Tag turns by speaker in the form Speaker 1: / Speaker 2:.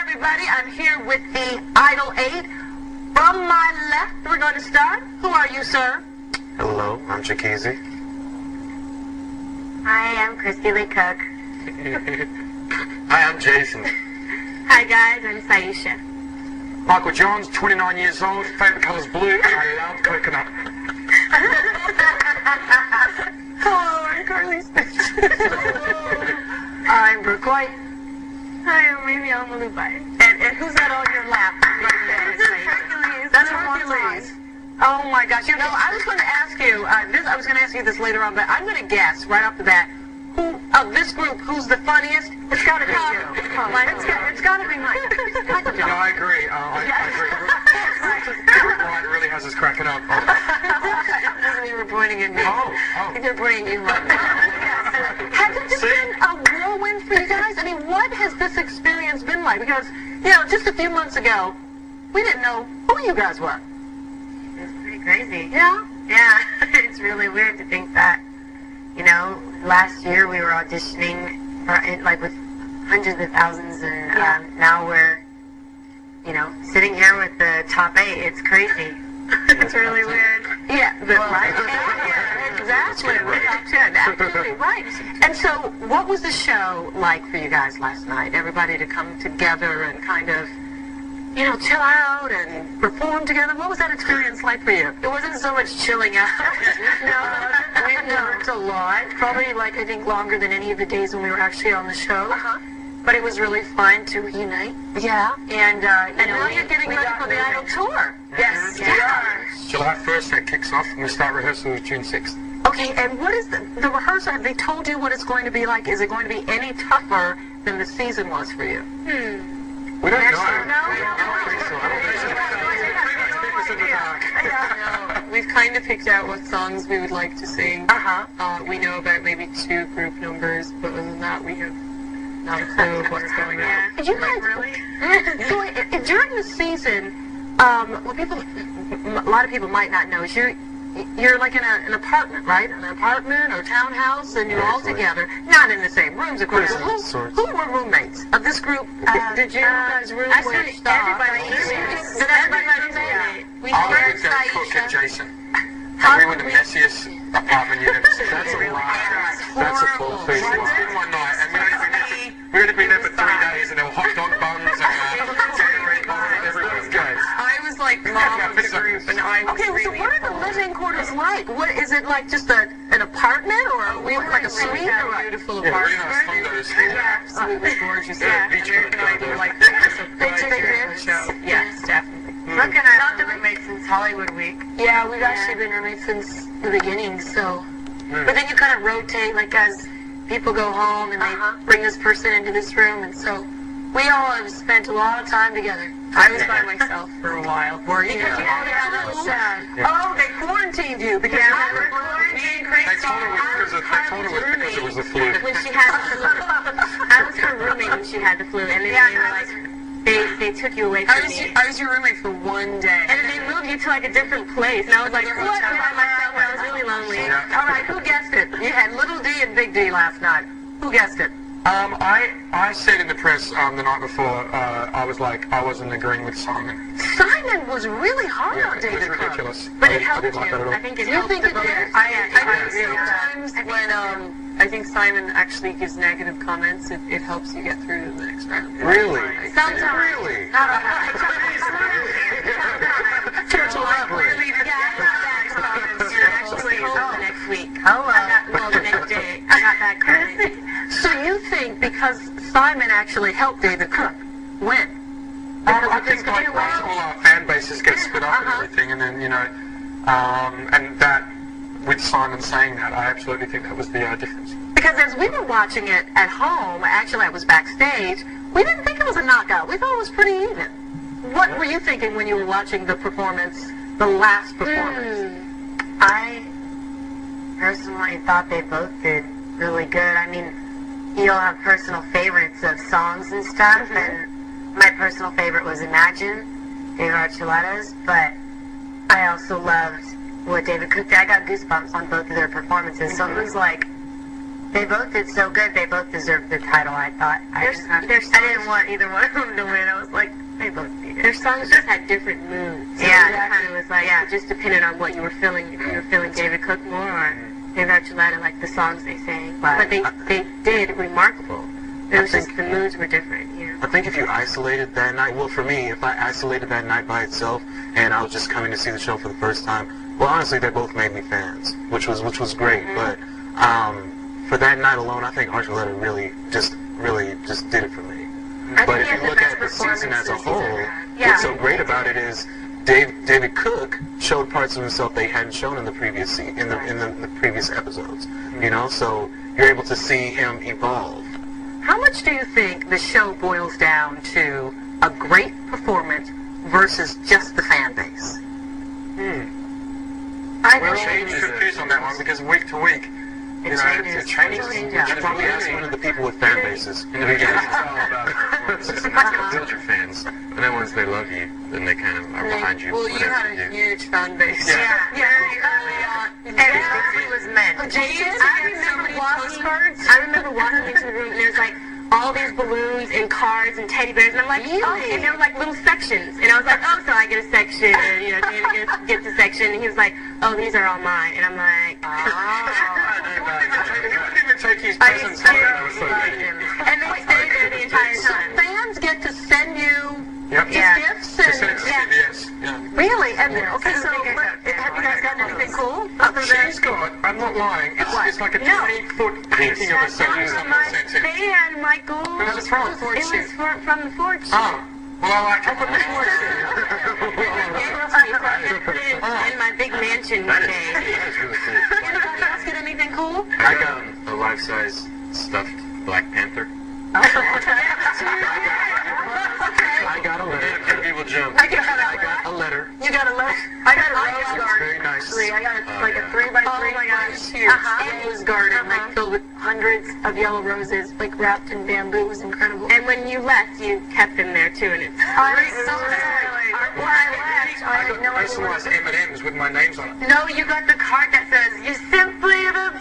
Speaker 1: Everybody, I'm here with the Idol 8. From my left, we're going to start. Who are you, sir?
Speaker 2: Hello, I'm Jakeezy.
Speaker 3: Hi, I'm Christy Lee Cook.
Speaker 2: Hi, I'm Jason.
Speaker 3: Hi guys, I'm Saisha.
Speaker 2: Michael Johns, 29 years old, favourite colour's blue, and I love coconut.
Speaker 1: Hello, I'm Carly Smithson. I'm Brooke White.
Speaker 3: Hi, I'm Amy Almalubai.
Speaker 1: And who's that on your lap? That's Hercules. Oh my gosh! You know, I was going to ask you. I was going to ask you this later on, but I'm going to guess right off the bat. Who of this group? Who's the funniest? It's got to be you. It's got to be Mike.
Speaker 2: You know, I agree. I agree. Brian really has us cracking up.
Speaker 1: You were pointing at me.
Speaker 2: Oh.
Speaker 1: You're pointing at you. Has it just been a whirlwind for you guys? I mean, what has this experience been like? Because, you know, just a few months ago, we didn't know who you guys were.
Speaker 3: It's pretty crazy.
Speaker 1: Yeah?
Speaker 3: Yeah, it's really weird to think that, you know, last year we were auditioning for, like with hundreds of thousands, and now we're, you know, sitting here with the top 8. It's crazy. It's really weird.
Speaker 1: Yeah, right. Yeah, exactly. Absolutely right. And so, what was the show like for you guys last night? Everybody to come together and kind of, you know, chill out and perform together. What was that experience like for you?
Speaker 3: It wasn't so much chilling out.
Speaker 1: No, we worked a lot. Probably, like, I think longer than any of the days when we were actually on the show. But it was really fun to reunite. Yeah. And now you're getting ready for the Idol tour. Yes, we are.
Speaker 2: July 1st, that kicks off, and we start rehearsals June 6th.
Speaker 1: Okay, and what is the rehearsal? Have they told you what it's going to be like? Is it going to be any tougher than the season was for you?
Speaker 2: We don't know.
Speaker 4: We've kind of picked out what songs we would like to sing. We know about maybe 2 group numbers, but other than that, we have not a clue of what's going on.
Speaker 1: You guys, really? So, during the season, what a lot of people might not know is you're like in an apartment, right? An apartment or townhouse, and you're all together, not in the same rooms, of course. Who were roommates of this group? Did you guys room with
Speaker 3: everybody?
Speaker 1: Did everybody roommate?
Speaker 3: We
Speaker 2: I
Speaker 3: shared
Speaker 2: lived with Cook and
Speaker 3: Saisha.
Speaker 2: Jason. We were the messiest apartment you've ever seen. That's a full thing. One night, and we only been there for 3 days, and there were hot dog buns and Gatorade bottles everywhere. Guys.
Speaker 4: I was like mom of the group, and I was
Speaker 1: Okay, so
Speaker 4: really
Speaker 1: what are the living quarters like? What is it like? Just an apartment, or like a suite?
Speaker 4: a
Speaker 1: Or
Speaker 4: beautiful
Speaker 2: Yeah,
Speaker 4: apartment.
Speaker 2: we're in those
Speaker 4: Absolutely gorgeous.
Speaker 2: Yeah, beach
Speaker 4: American Idol, like the show. Yes, definitely.
Speaker 3: Brooke and I have been roommates since Hollywood Week.
Speaker 1: Yeah, we've actually been roommates since the beginning. So, but then you kind of rotate, like as people go home and they bring this person into this room, and so we all have spent a lot of time together.
Speaker 4: I was by myself for a while. Were you?
Speaker 1: Oh, they quarantined you because you were quarantined.
Speaker 2: They told her it was because it was the flu.
Speaker 3: When she had the flu. I was her roommate when she had the flu, and then they were like, they took you away from me.
Speaker 4: I was your roommate for 1 day.
Speaker 3: And then they moved you to like a different place, and I was like, what? By myself, and I was really lonely.
Speaker 1: All right, who guessed it? You had Little D and Big D last night. Who guessed it?
Speaker 2: I said in the press the night before, I was like, I wasn't agreeing with Simon.
Speaker 1: Simon was really hard on
Speaker 2: It was
Speaker 1: David Cook.
Speaker 2: ridiculous.
Speaker 1: But it
Speaker 2: I
Speaker 1: helped
Speaker 2: didn't like that at all.
Speaker 3: I think it
Speaker 1: You
Speaker 3: helped
Speaker 1: think
Speaker 3: the
Speaker 1: it
Speaker 3: both.
Speaker 1: did?
Speaker 4: I think sometimes when I think Simon actually gives negative comments, it helps you get through to the next round.
Speaker 2: Really?
Speaker 3: Sometimes.
Speaker 2: Really?
Speaker 3: Not all the
Speaker 2: Care to elaborate?
Speaker 3: Actually, the next week.
Speaker 1: Hello.
Speaker 3: Well, the next day. I got that crazy.
Speaker 1: So you think because Simon actually helped David Cook win?
Speaker 2: I think like all our fan bases get split up and everything, and then, you know, and that, with Simon saying that, I absolutely think that was the difference.
Speaker 1: Because as we were watching it at home, actually I was backstage, we didn't think it was a knockout. We thought it was pretty even. What were you thinking when you were watching the performance, the last performance?
Speaker 3: I personally thought they both did really good. I mean, you'll have personal favorites of songs and stuff, and my personal favorite was Imagine, David Archuleta's, but I also loved what David Cook did. I got goosebumps on both of their performances, so it was like, They both did so good. They both deserved the title, I thought. I didn't want either one of them to win. I was like, they both did.
Speaker 4: Their songs just had different moods. So
Speaker 3: Yeah,
Speaker 4: it kind of was like, it just depended on what you were feeling. If you were feeling David Cook more or David Archuleta, like the songs they sang. But they did remarkable. It was just the moods were different, you know.
Speaker 2: I think if you isolated that night, well, for me, if I isolated that night by itself and I was just coming to see the show for the first time, well, honestly, they both made me fans, which was great. But for that night alone, I think Archuleta really just did it for me. But if you look at the season as a whole, what's so great about it is David Cook showed parts of himself they hadn't shown in the previous in the previous episodes. You know, so you're able to see him evolve.
Speaker 1: How much do you think the show boils down to a great performance versus just the fan base?
Speaker 2: I think you're confused on that one because week to week, it changes.
Speaker 1: Yeah.
Speaker 2: Probably ask one of the people with fan bases. In the beginning, it's all about build your fans, and then once they love you, then they kind of are behind you.
Speaker 4: Well, you had a huge fan base.
Speaker 3: Yeah. And it was meant.
Speaker 4: I remember walking into the room and there's like all these balloons and cards and teddy bears, and I'm like, oh, and there were like little sections, and I was like, oh, so I get a section, and you know, David gets a section, and he was like, oh, these are all mine, and I'm like,
Speaker 2: He wouldn't even take his presents.
Speaker 4: and they stayed there the entire
Speaker 1: So
Speaker 4: time.
Speaker 1: fans get to send you gifts
Speaker 2: They sent
Speaker 1: and
Speaker 2: it to CBS. Yeah.
Speaker 1: really, and okay, so have you guys gotten anything cool other than?
Speaker 2: She's got, I'm not lying, it's like a 20-foot painting of herself someone sent in.
Speaker 4: They had Michael.
Speaker 2: Where's it from?
Speaker 4: It was from the Ford shoot.
Speaker 2: Oh, well, I like it.
Speaker 4: In my big mansion one day.
Speaker 2: That is really cool.
Speaker 1: Anybody else get anything cool?
Speaker 2: I got a life-size stuffed Black Panther. I got a letter. People jump.
Speaker 1: I got
Speaker 2: A letter.
Speaker 1: You got a letter? I got a rose
Speaker 2: It's
Speaker 1: garden.
Speaker 2: very nice.
Speaker 1: I got like a 3x3
Speaker 4: Oh my gosh, huge.
Speaker 1: rose garden, like filled with hundreds of yellow roses, like wrapped in bamboo. It was incredible.
Speaker 4: And when you left, you kept them there too, and it's
Speaker 1: I left.
Speaker 2: I got personalized M&Ms with my names on it.
Speaker 3: No, you got the card that says, "You're simply the